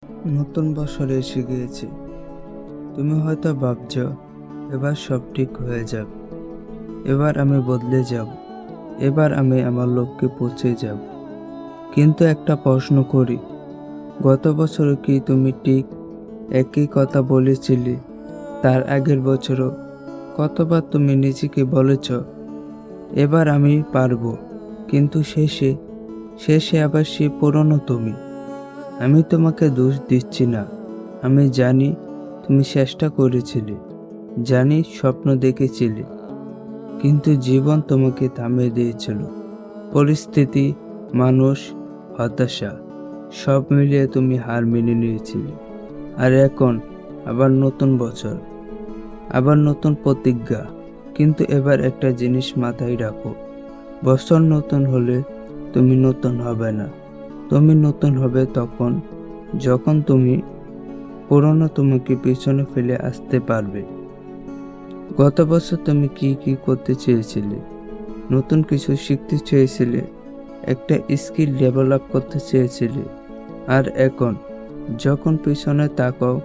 নতুন বছর এসে গিয়েছে। তুমি হয়তো ভাবছ এবার সব ঠিক হয়ে যাবে, এবার আমি বদলে যাব, এবার আমি আমার লক্ষ্যে পৌঁছে যাব। কিন্তু একটা প্রশ্ন করি, গত বছর কি তুমি ঠিক একই কথা বলেছিলে? তার আগের বছরও কতবার তুমি নিজেকে বলেছ এবার আমি পারবো, কিন্তু শেষে শেষে আবার সে পুরনো তুমি। আমি তোমাকে দোষ দিচ্ছি না, আমি জানি তুমি চেষ্টা করেছিলে, জানি স্বপ্ন দেখেছিলে, কিন্তু জীবন তোমাকে থামিয়ে দিয়েছিল। পরিস্থিতি, মানুষ, হতাশা সব মিলিয়ে তুমি হার মেনে নিয়েছিলে। আর এখন আবার নতুন বছর, আবার নতুন প্রতিজ্ঞা। কিন্তু এবার একটা জিনিস মাথায় রাখো, বছর নতুন হলে তুমি নতুন হবে না। তুমি নতুন হবে তখন যখন তুমি পুরনো তোমাকে পিছনে ফেলে আসতে পারবে। গত বছর তুমি কি কি করতে চেয়েছিলে? নতুন কিছু শিখতে চেয়েছিলে, একটা স্কিল ডেভেলপ করতে চেয়েছিলে। আর এখন যখন পিছনে তাকাও,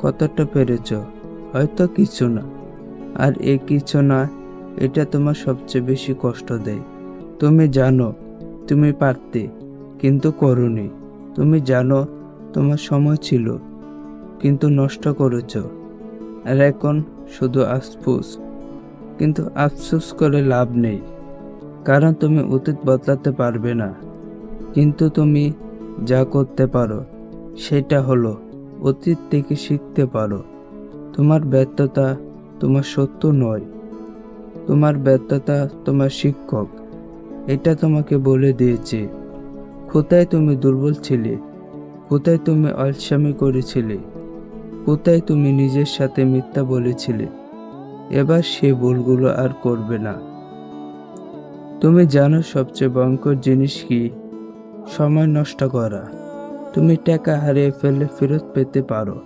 কতটা পেরেছ? হয়তো কিছু না। আর এই কিছু না, এটা তোমার সবচেয়ে বেশি কষ্ট দেয়। তুমি জানো তুমি পারতে, কিন্তু করোনি। তুমি জানো তোমার সময় ছিল, কিন্তু নষ্ট করেছ। আর এখন শুধু আফসোস, কিন্তু আফসোস করে লাভ নেই, কারণ তুমি অতীত বদলাতে পারবে না। কিন্তু তুমি যা করতে পারো সেটা হলো অতীত থেকে শিখতে পারো। তোমার ব্যর্থতা তোমার সত্য নয়, তোমার ব্যর্থতা তোমার শিক্ষক। এটা তোমাকে বলে দিয়েছে কোথায় তুমি দুর্বল ছিলে, কোথায় তুমি অলসামি করেছিলে, কোথায় তুমি নিজের সাথে মিথ্যা বলেছিলে। এবার সে ভুলগুলো আর করবে না। তুমি জানো সবচেয়ে ভয়ঙ্কর জিনিস কি? সময় নষ্ট করা। তুমি টাকা হারিয়ে ফেললে ফেরত পেতে পারো,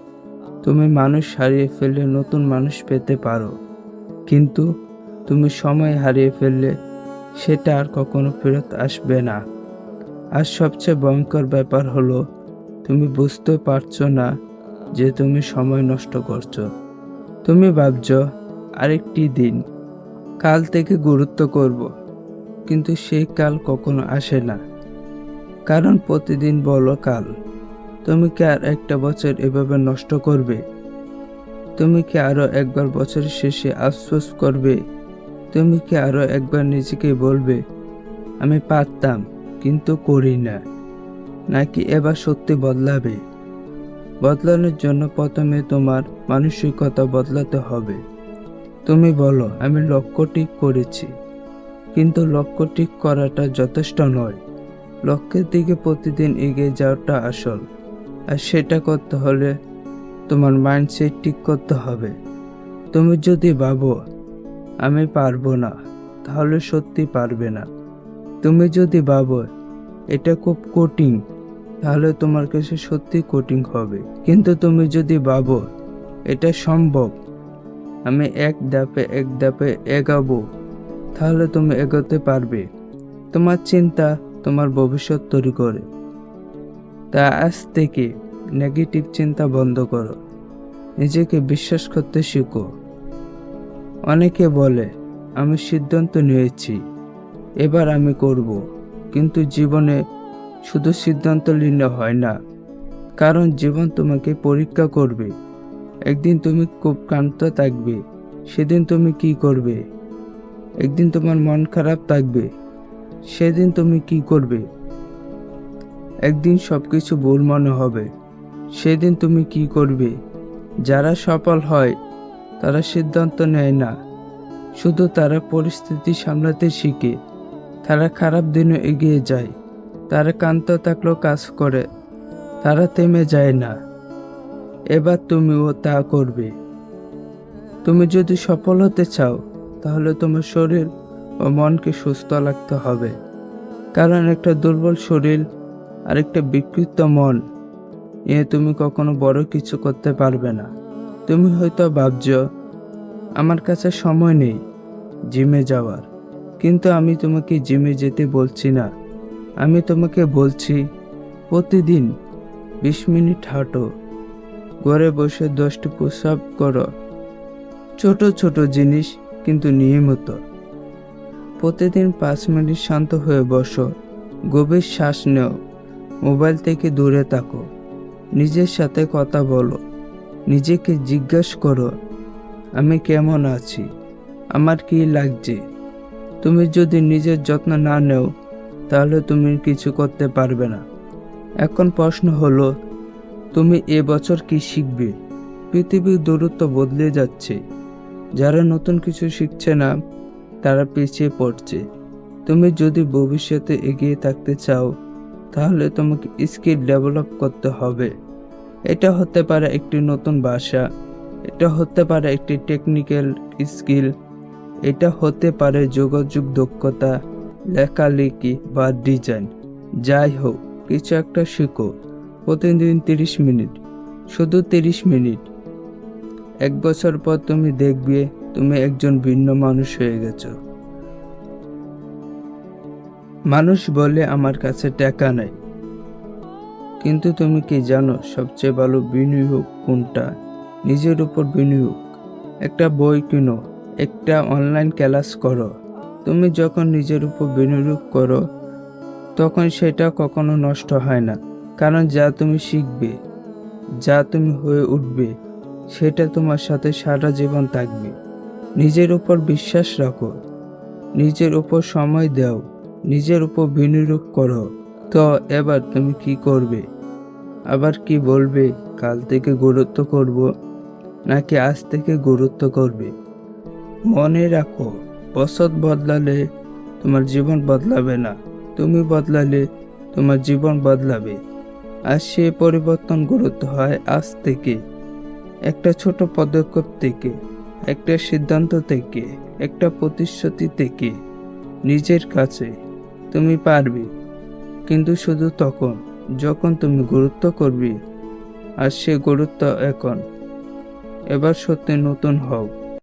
তুমি মানুষ হারিয়ে ফেললে নতুন মানুষ পেতে পারো, কিন্তু তুমি সময় হারিয়ে ফেললে সেটা আর কখনো ফেরত আসবে না। আর সবচেয়ে ভয়ঙ্কর ব্যাপার হলো তুমি বুঝতে পারছো না যে তুমি সময় নষ্ট করছো। তুমি ভাবছো আরেকটি দিন, কাল থেকে গুরুত্ব করব, কিন্তু সেই কাল কখনো আসে না, কারণ প্রতিদিন বলো কাল। তুমি কি আর একটা বছর এভাবে নষ্ট করবে? তুমি কি আরো একবার বছরের শেষে আফসোস করবে? তুমি কি আরো একবার নিজেকে বলবে আমি পারতাম কিন্তু করি না? নাকি এবার সত্যি বদলাবে? বদলানোর জন্য প্রথমে তোমার মানসিকতা বদলাতে হবে। তুমি বলো আমি লক্ষ্য ঠিক করেছি, কিন্তু লক্ষ্য ঠিক করাটা যথেষ্ট নয়। লক্ষ্যের দিকে প্রতিদিন এগিয়ে যাওয়াটা আসল। আর সেটা করতে হলে তোমার মাইন্ডসেট ঠিক করতে হবে। তুমি যদি ভাবো আমি পারবো না, তাহলে সত্যি পারবে না। তুমি যদি ভাবো এটা খুব কঠিন, তাহলে তোমার কাছে সত্যি কঠিন হবে। কিন্তু তুমি যদি ভাবো এটা সম্ভব, আমি এক ধাপে এগাবো, তাহলে তুমি এগোতে পারবে। তোমার চিন্তা তোমার ভবিষ্যৎ তৈরি করে। তা আজ থেকে নেগেটিভ চিন্তা বন্ধ করো, নিজেকে বিশ্বাস করতে শিখো। অনেকে বলে আমি সিদ্ধান্ত নিয়েছি, এবার আমি করব, কিন্তু জীবনে শুধু সিদ্ধান্ত নিলে হয় না, কারণ জীবন তোমাকে পরীক্ষা করবে। একদিন তুমি খুব ক্লান্ত থাকবে, সেদিন তুমি কি করবে? একদিন তোমার মন খারাপ থাকবে, সেদিন তুমি কি করবে? একদিন সবকিছু ভুল মনে হবে, সেদিন তুমি কি করবে? যারা সফল হয় তারা সিদ্ধান্ত নেয় না, শুধু তারা পরিস্থিতি সামলাতে শিখে। তারা খারাপ দিনে এগিয়ে যায়, তারা ক্লান্ত থাকলেও কাজ করে, তারা থেমে যায় না। এবার তুমিও তা করবে। তুমি যদি সফল হতে চাও, তাহলে তোমার শরীর ও মনকে সুস্থ রাখতে হবে, কারণ একটা দুর্বল শরীর আর একটা বিকৃত মন নিয়ে তুমি কখনো বড় কিছু করতে পারবে না। তুমি হয়তো ভাবছো আমার কাছে সময় নেই জিমে যাওয়ার, কিন্তু আমি তোমাকে জিমে যেতে বলছি না। আমি তোমাকে বলছি প্রতিদিন 20 মিনিট হাঁটো, ঘরে বসে 10টি পুশ-আপ করো। ছোট ছোট জিনিস, কিন্তু নিয়মিত। প্রতিদিন 5 মিনিট শান্ত হয়ে বসো, গভীর শ্বাস নেও, মোবাইল থেকে দূরে থাকো, নিজের সাথে কথা বলো, নিজেকে জিজ্ঞাসা করো, আমি কেমন আছি, আমার কি লাগছে। তুমি যদি নিজের যত্ন না নেও, তাহলে তুমি কিছু করতে পারবে না। এখন প্রশ্ন হলো, তুমি এবছর কি শিখবে? পৃথিবীর দূরত্ব বদলে যাচ্ছে। যারা নতুন কিছু শিখছে না, তারা পিছিয়ে পড়ছে। তুমি যদি ভবিষ্যতে এগিয়ে থাকতে চাও, তাহলে তোমাকে স্কিল ডেভেলপ করতে হবে। এটা হতে পারে একটি নতুন ভাষা, এটা হতে পারে একটি টেকনিক্যাল স্কিল, এটা হতে পারে যোগাযোগ দক্ষতা, লেখালেখি বা ডিজাইন। যাই হোক, কিছু একটা শিখো। প্রতিদিন 30 মিনিট, শুধু 30 মিনিট। 1 বছর পর তুমি দেখবে তুমি একজন ভিন্ন মানুষ হয়ে গেছো। মানুষ বলে আমার কাছে টাকা নেই, কিন্তু তুমি কি জানো সবচেয়ে ভালো বিনিয়োগ কোনটা? নিজের উপর বিনিয়োগ। একটা বই কিনো, একটা অনলাইন ক্লাস করো। তুমি যখন নিজের উপর বিনিয়োগ করো, তখন সেটা কখনো নষ্ট হয় না। কারণ যা তুমি শিখবে, যা তুমি হয়ে উঠবে, সেটা তোমার সাথে সারা জীবন থাকবে। নিজের উপর বিশ্বাস রাখো, নিজের উপর সময় দাও, নিজের উপর বিনিয়োগ করো। তো এবার তুমি কি করবে? আবার কি বলবে? কাল থেকে গুরুত্ব করব, নাকি আজ থেকে গুরুত্ব করবে? মনে রাখো, বছর বদলালে তোমার জীবন বদলাবে না, তুমি বদলালে তোমার জীবন বদলাবে। আর সে পরিবর্তন গুরুত্ব হয় আজ থেকে, একটা ছোট পদক্ষেপ থেকে, একটা সিদ্ধান্ত থেকে, একটা প্রতিশ্রুতি থেকে। নিজের কাছে তুমি পারবে, কিন্তু শুধু তখন যখন তুমি গুরুত্ব করবে। আর সে গুরুত্ব এখন। এবার সত্যি নতুন হও।